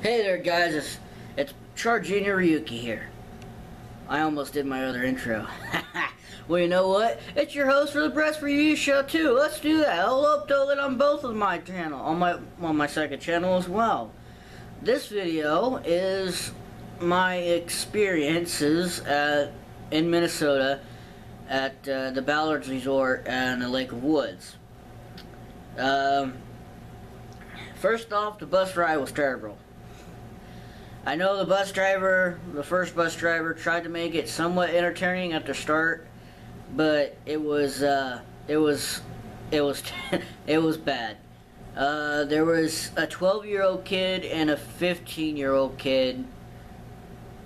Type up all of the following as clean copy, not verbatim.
Hey there guys, it's Charjr Ryuki here. I almost did my other intro. Well, you know what? It's your host for the Breast Review Show too. Let's do that. I'll upload it on both of my channel, on my second channel as well. This video is my experiences in Minnesota at the Ballards Resort and the Lake of Woods. First off, the bus ride was terrible. I know the first bus driver, tried to make it somewhat entertaining at the start, but it was it was bad. There was a 12-year-old kid and a 15-year-old kid,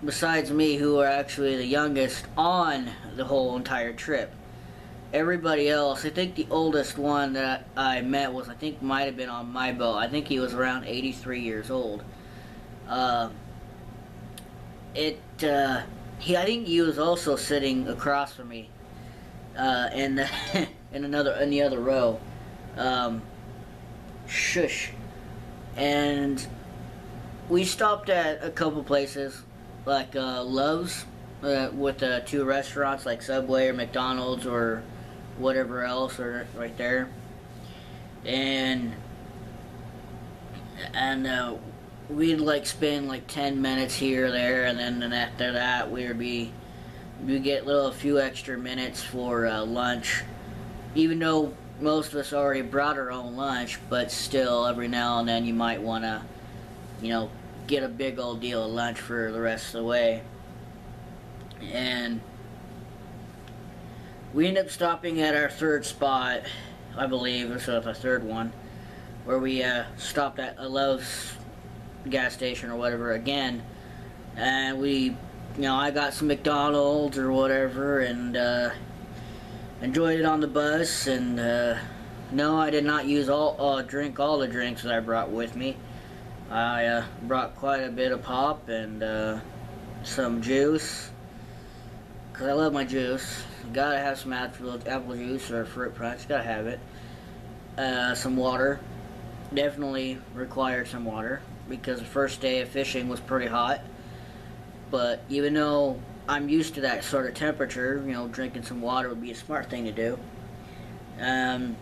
besides me, who were actually the youngest on the whole entire trip. Everybody else, I think the oldest one that I met might have been on my boat. I think he was around 83 years old. I think he was also sitting across from me, in the other row. Shush. And we stopped at a couple places, like Love's, with two restaurants like Subway or McDonald's or whatever else, or right there. And we'd like spend like 10 minutes here or there, and then after that we get a few extra minutes for lunch, even though most of us already brought our own lunch. But still, every now and then you might want to, get a big old deal of lunch for the rest of the way. And we ended up stopping at our third spot, I believe. This was the third one, where we stopped at a Love's gas station or whatever again, and I got some McDonald's or whatever, and enjoyed it on the bus. And no, I did not drink all the drinks that I brought with me. I brought quite a bit of pop and some juice, because I love my juice. Gotta have some apple juice or fruit punch, gotta have it. Some water, definitely required some water, because the first day of fishing was pretty hot. But even though I'm used to that sort of temperature, drinking some water would be a smart thing to do. I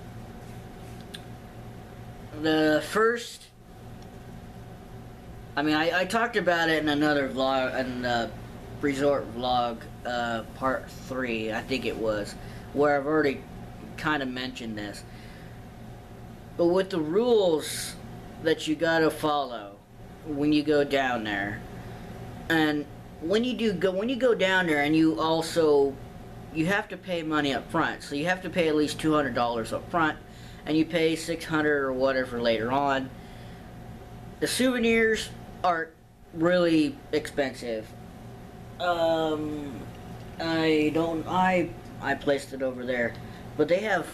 talked about it in another vlog, in resort vlog, part 3, I think it was, where I've already kind of mentioned this. But with the rules that you gotta follow when you go down there, and when you go down there, and you have to pay money up front. So you have to pay at least $200 up front, and you pay $600 or whatever later on. The souvenirs are really expensive. I placed it over there, but they have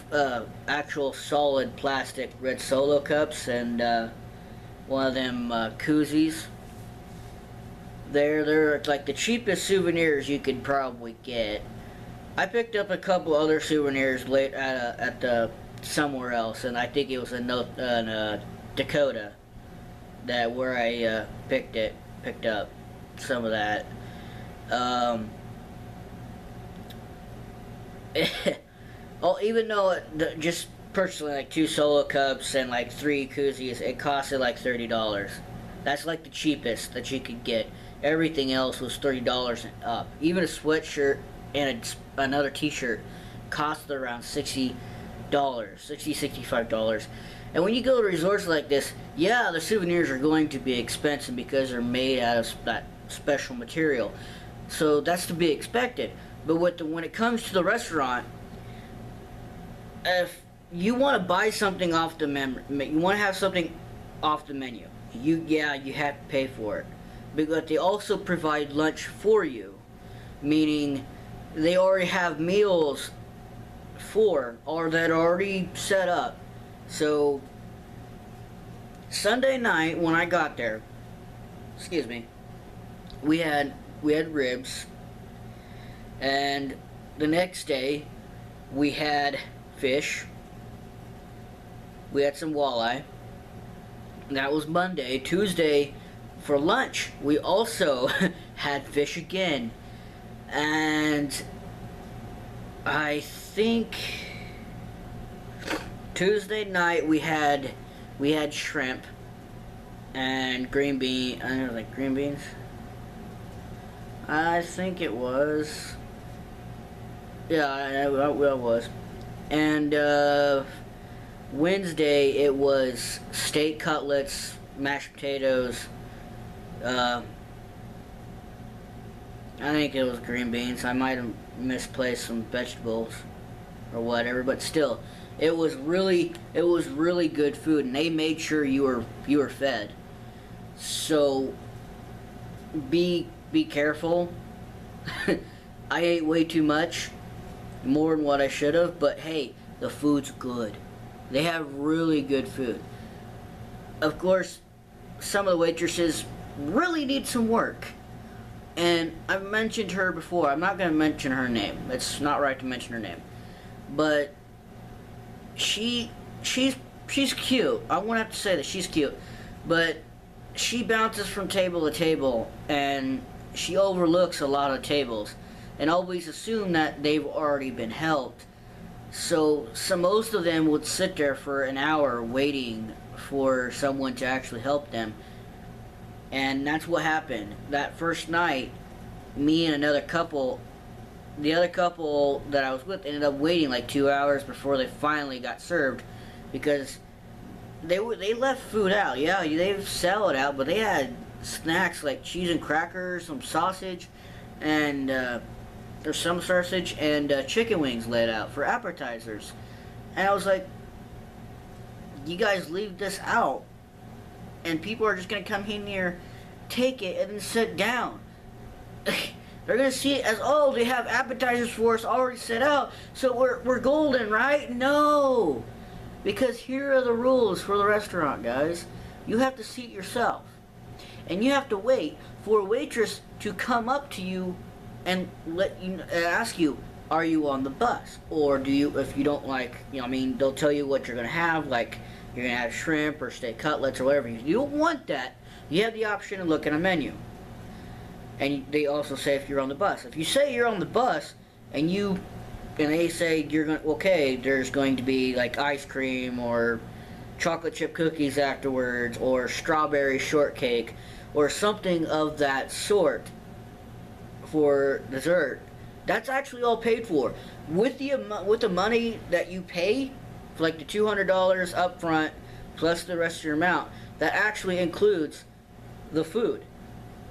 actual solid plastic red Solo cups, and one of them koozies. They're like the cheapest souvenirs you could probably get. I picked up a couple other souvenirs late at somewhere else, and I think it was in Dakota, where I picked up some of that. Even though just personally, like 2 Solo cups and like 3 koozies, it costed like $30. That's like the cheapest that you could get. Everything else was $30 and up. Even a sweatshirt and another t-shirt cost around $60, $65. And when you go to resorts like this, yeah, the souvenirs are going to be expensive because they're made out of that special material. So that's to be expected. But when it comes to the restaurant, if you want to buy something off the menu, you want to have something off the menu, you have to pay for it. But they also provide lunch for you, meaning they already have meals that are already set up. So Sunday night when I got there, we had ribs, and the next day we had fish. We had some walleye. That was Monday. Tuesday For lunch, we also had fish again. And I think Tuesday night we had shrimp and green bean. I don't know, like green beans. I think it was. Yeah, it was. And Wednesday it was steak cutlets, mashed potatoes. I think it was green beans. I might have misplaced some vegetables or whatever, but still, it was really good food, and they made sure you were fed. So be careful. I ate way too much, more than what I should have, but hey, the food's good. They have really good food. Of course, some of the waitresses really need some work. And I've mentioned her before. I'm not going to mention her name. It's not right to mention her name. But she's cute. I won't have to say that she's cute. But she bounces from table to table, and she overlooks a lot of tables and always assume that they've already been helped. So most of them would sit there for an hour waiting for someone to actually help them. And that's what happened. That first night, me and another couple, the other couple that I was with, ended up waiting like 2 hours before they finally got served, because they left food out. Yeah, they sell it out, but they had snacks like cheese and crackers, some sausage, and there's some sausage and chicken wings laid out for appetizers. And I was like, you guys leave this out, and people are just going to come in here, take it, and then sit down. They're going to see it as, oh, they have appetizers for us already set out, so we're golden, right? No! Because here are the rules for the restaurant, guys. You have to seat yourself. And you have to wait for a waitress to come up to you and ask you, are you on the bus? Or do you, if you don't like, I mean, they'll tell you what you're going to have, like, you're going to have shrimp or steak cutlets or whatever. If you don't want that, you have the option to look at a menu. And they also say if you're on the bus. If you say you're on the bus and they say you're going to, okay, there's going to be like ice cream or chocolate chip cookies afterwards or strawberry shortcake or something of that sort for dessert, that's actually all paid for. With the money that you pay, like the $200 up front plus the rest of your amount, that actually includes the food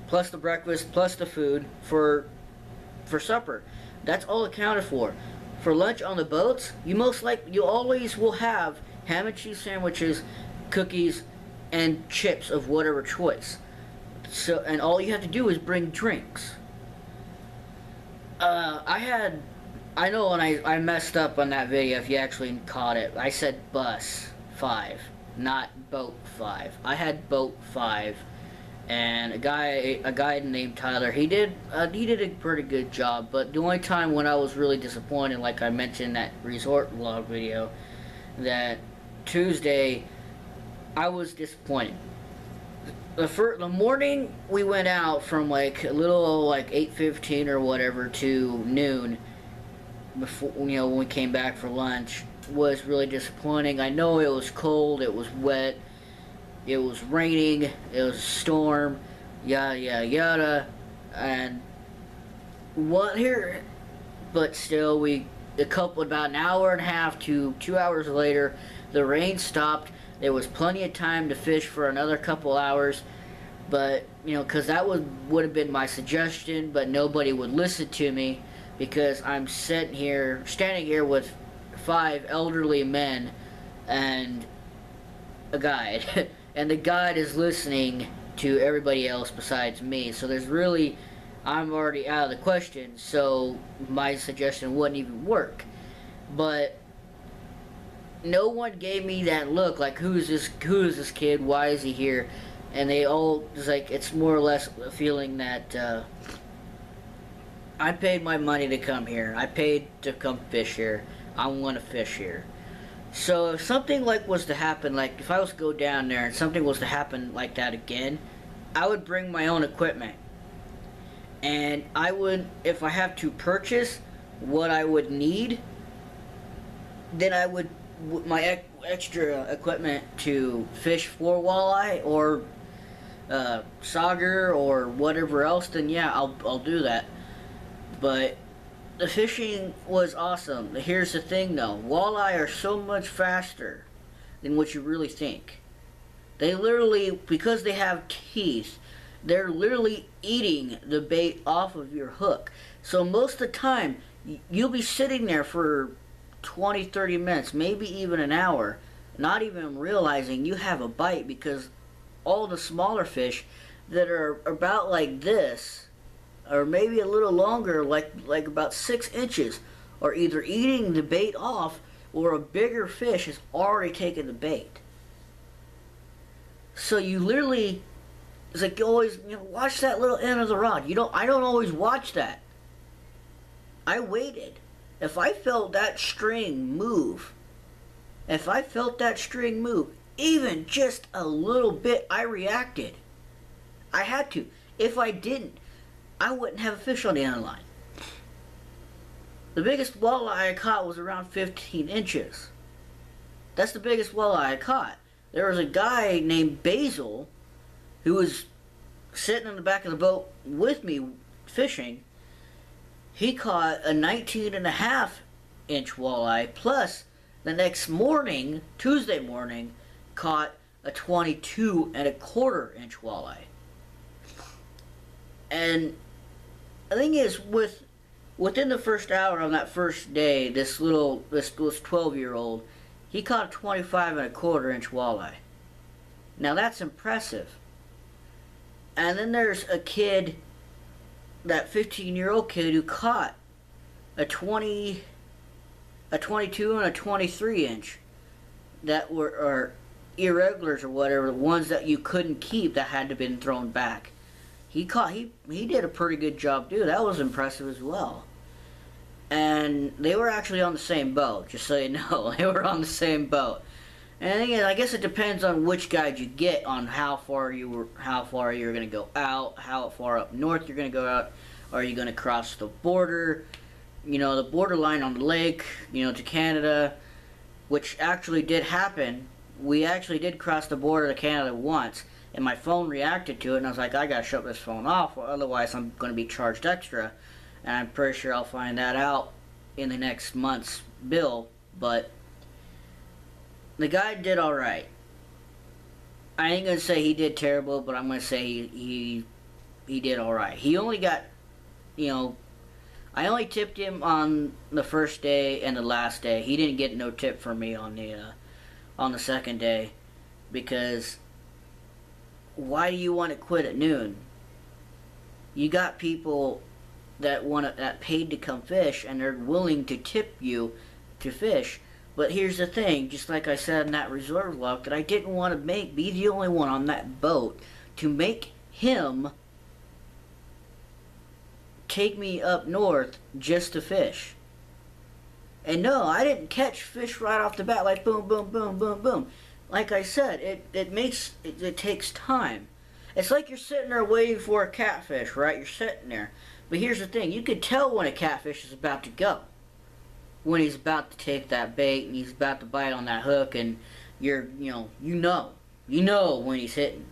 plus the breakfast plus the food for supper. That's all accounted for. For lunch on the boats, you always will have ham and cheese sandwiches, cookies, and chips of whatever choice. So, and all you have to do is bring drinks. I know when I messed up on that video, if you actually caught it. I said bus 5, not boat 5. I had boat 5, and a guy named Tyler, he did a pretty good job. But the only time when I was really disappointed, like I mentioned in that resort vlog video, that Tuesday I was disappointed. The morning we went out from like a little like 8:15 or whatever to noon, before, when we came back for lunch, was really disappointing. I know it was cold, it was wet, it was raining, it was a storm, yada yada yada, and what here, but still about an hour and a half to 2 hours later, the rain stopped. There was plenty of time to fish for another couple hours, but, because that would have been my suggestion, but nobody would listen to me, because I'm standing here with 5 elderly men and a guide, and the guide is listening to everybody else besides me, so I'm already out of the question, so my suggestion wouldn't even work. But no one gave me that look like, who is this kid, why is he here? And they all, it's more or less a feeling that I paid my money to come here, I paid to come fish here, I want to fish here. So if something was to happen, like if I was to go down there and something was to happen like that again, I would bring my own equipment. And I would, if I have to purchase what I would need, then I would, my extra equipment to fish for walleye or Charjr or whatever else, then yeah, I'll do that. But the fishing was awesome. Here's the thing though, walleye are so much faster than what you really think. They literally, because they have teeth, they're literally eating the bait off of your hook. So most of the time, you'll be sitting there for 20, 30 minutes, maybe even an hour, not even realizing you have a bite, because all the smaller fish that are about like this, or maybe a little longer, like about 6 inches, are either eating the bait off, or a bigger fish has already taken the bait. So you literally, it's like you always, watch that little end of the rod. I don't always watch that. I waited. If I felt that string move, even just a little bit, I reacted. I had to. If I didn't, I wouldn't have a fish on the end of the line. The biggest walleye I caught was around 15 inches. That's the biggest walleye I caught. There was a guy named Basil who was sitting in the back of the boat with me fishing. He caught a 19.5-inch walleye, plus the next morning, Tuesday morning, caught a 22.25-inch walleye. And the thing is, within the first hour on that first day, this 12-year-old, he caught a 25.25-inch walleye. Now that's impressive. And then there's a kid, that 15-year-old kid, who caught a 22 and a 23-inch that were irregulars or whatever, the ones that you couldn't keep that had to been thrown back. He did a pretty good job too. That was impressive as well. And they were actually on the same boat, just so you know. They were on the same boat. And again, I guess it depends on which guide you get on how far you're going to go out, how far up north you're going to go out. Are you going to cross the border? The borderline on the lake, to Canada, which actually did happen. We actually did cross the border to Canada once, and my phone reacted to it, and I was like, I gotta shut this phone off, or otherwise I'm going to be charged extra. And I'm pretty sure I'll find that out in the next month's bill. But the guy did alright. I ain't gonna say he did terrible, but I'm gonna say he did alright. He only got, I only tipped him on the first day and the last day. He didn't get no tip from me on the second day, because why do you want to quit at noon? You got people that paid to come fish, and they're willing to tip you to fish. But here's the thing, just like I said in that reserve log, that I didn't want to be the only one on that boat to make him take me up north just to fish. And no, I didn't catch fish right off the bat, like boom, boom, boom, boom, boom. Like I said, it takes time. It's like you're sitting there waiting for a catfish, right? You're sitting there. But here's the thing, you can tell when a catfish is about to go. When he's about to take that bait and he's about to bite on that hook, and you know when he's hitting.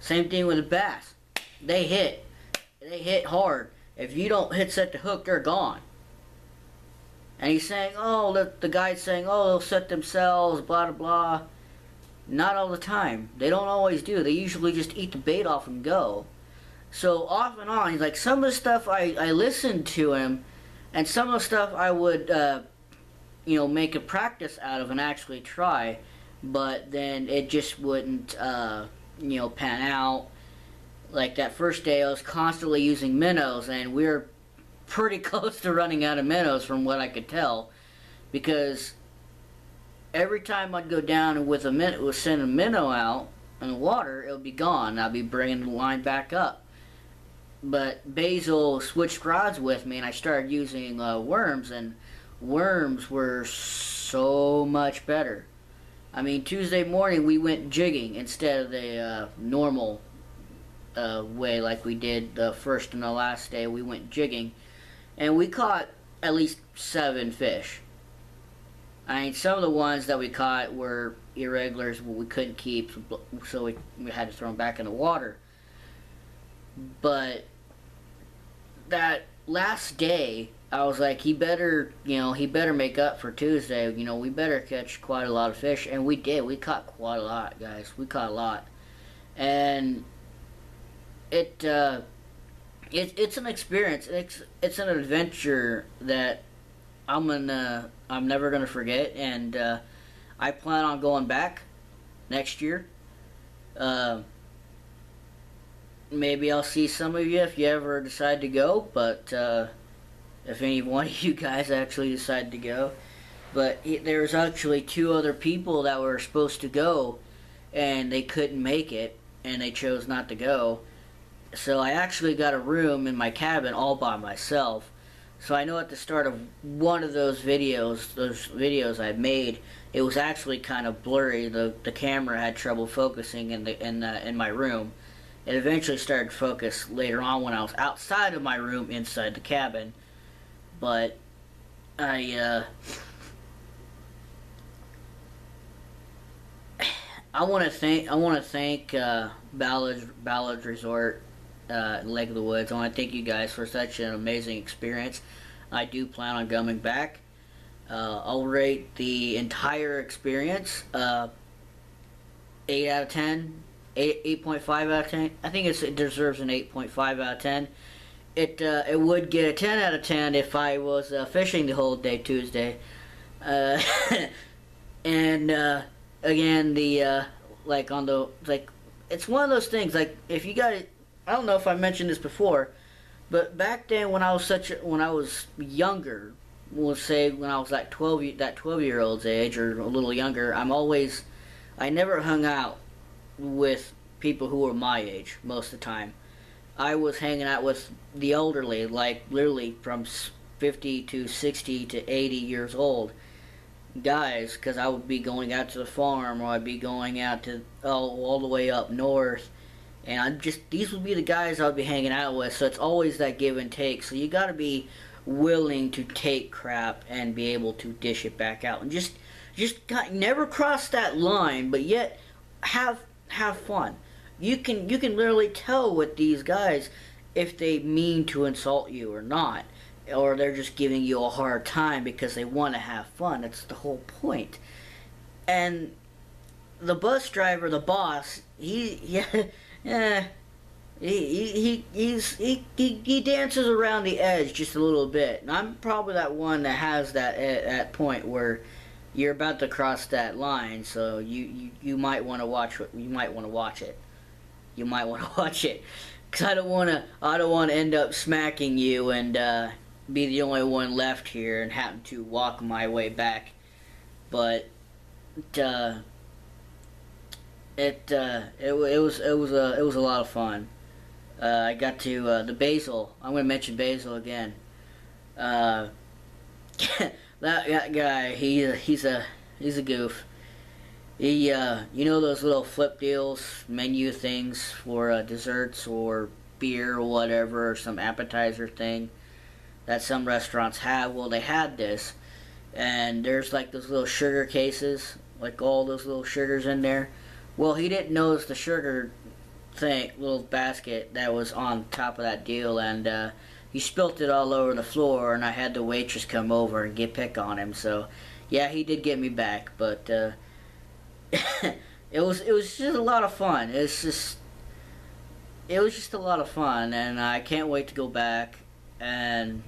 Same thing with a bass. They hit hard. If you don't set the hook, they're gone. And he's saying, the guy's saying, they'll set themselves, blah, blah, blah. Not all the time. They don't always do. They usually just eat the bait off and go. So off and on, he's like, some of the stuff I listened to him, and some of the stuff I would, make a practice out of and actually try, but then it just wouldn't, pan out. Like that first day, I was constantly using minnows, and we were pretty close to running out of minnows from what I could tell, because every time I'd go down and send a minnow out in the water, it would be gone. I'd be bringing the line back up. But Basil switched rods with me, and I started using worms, and worms were so much better. I mean, Tuesday morning we went jigging instead of the normal way like we did the first and the last day. We went jigging, and we caught at least 7 fish. I mean, some of the ones that we caught were irregulars, we couldn't keep, so we had to throw them back in the water. But that last day, I was like, he better make up for Tuesday. You know, we better catch quite a lot of fish, and we did. We caught quite a lot, guys. We caught a lot, and it's an experience. It's an adventure that I'm never gonna forget, and I plan on going back next year. Maybe I'll see some of you if you ever decide to go, but if any one of you guys actually decide to go. But there's actually 2 other people that were supposed to go, and they couldn't make it, and they chose not to go. So I actually got a room in my cabin all by myself. So I know at the start of one of those videos I made, it was actually kind of blurry. The camera had trouble focusing in my room. It eventually started to focus later on when I was outside of my room inside the cabin. But I want to thank Ballards Resort, Lake of the Woods. I want to thank you guys for such an amazing experience. I do plan on coming back. I'll rate the entire experience 8 out of 10. 8.5 out of 10. I think it deserves an 8.5 out of 10. It would get a 10 out of 10 if I was fishing the whole day Tuesday. And again, it's one of those things. Like, if you got it, I don't know if I mentioned this before, but back then when I was younger, we'll say when I was like 12-year-old's age or a little younger, I never hung out with people who were my age most of the time. I was hanging out with the elderly, like literally from 50 to 60 to 80 years old guys, because I would be going out to the farm, or I'd be going out to all the way up north, and these would be the guys I would be hanging out with. So it's always that give and take. So you got to be willing to take crap and be able to dish it back out, and just never cross that line, but yet have fun. You can literally tell with these guys if they mean to insult you or not, or they're just giving you a hard time because they want to have fun. That's the whole point. And the bus driver, the boss, he dances around the edge just a little bit. And I'm probably that one that has that point where you're about to cross that line, so you might want to watch it. You might want to watch it. You might want to watch it, because I don't want to end up smacking you and be the only one left here and happen to walk my way back. But it was a lot of fun. I got to the Basil. I'm going to mention Basil again. That guy, he's a goof. He, you know those little flip deals, menu things for desserts or beer or whatever, or some appetizer thing that some restaurants have? Well, they had this, and there's like those little sugar cases, like all those little sugars in there. Well, he didn't notice the sugar little basket that was on top of that deal, and he spilt it all over the floor, and I had the waitress come over and pick on him. So, yeah, he did get me back, but it was just a lot of fun. It was just a lot of fun, and I can't wait to go back. And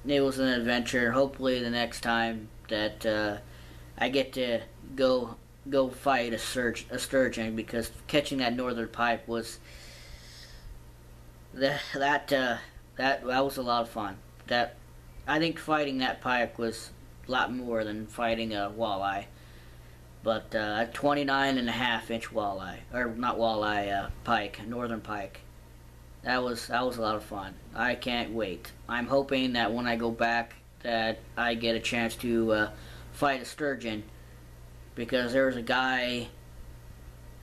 it was an adventure. Hopefully, the next time that I get to go fight a sturgeon, because catching that northern pike was that was a lot of fun. I think fighting that pike was a lot more than fighting a walleye. But a 29.5-inch walleye, or not walleye, pike, northern pike. That was a lot of fun. I can't wait. I'm hoping that when I go back, that I get a chance to fight a sturgeon, because there was a guy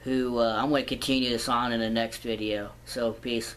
who I'm going to continue this on in the next video. So, peace.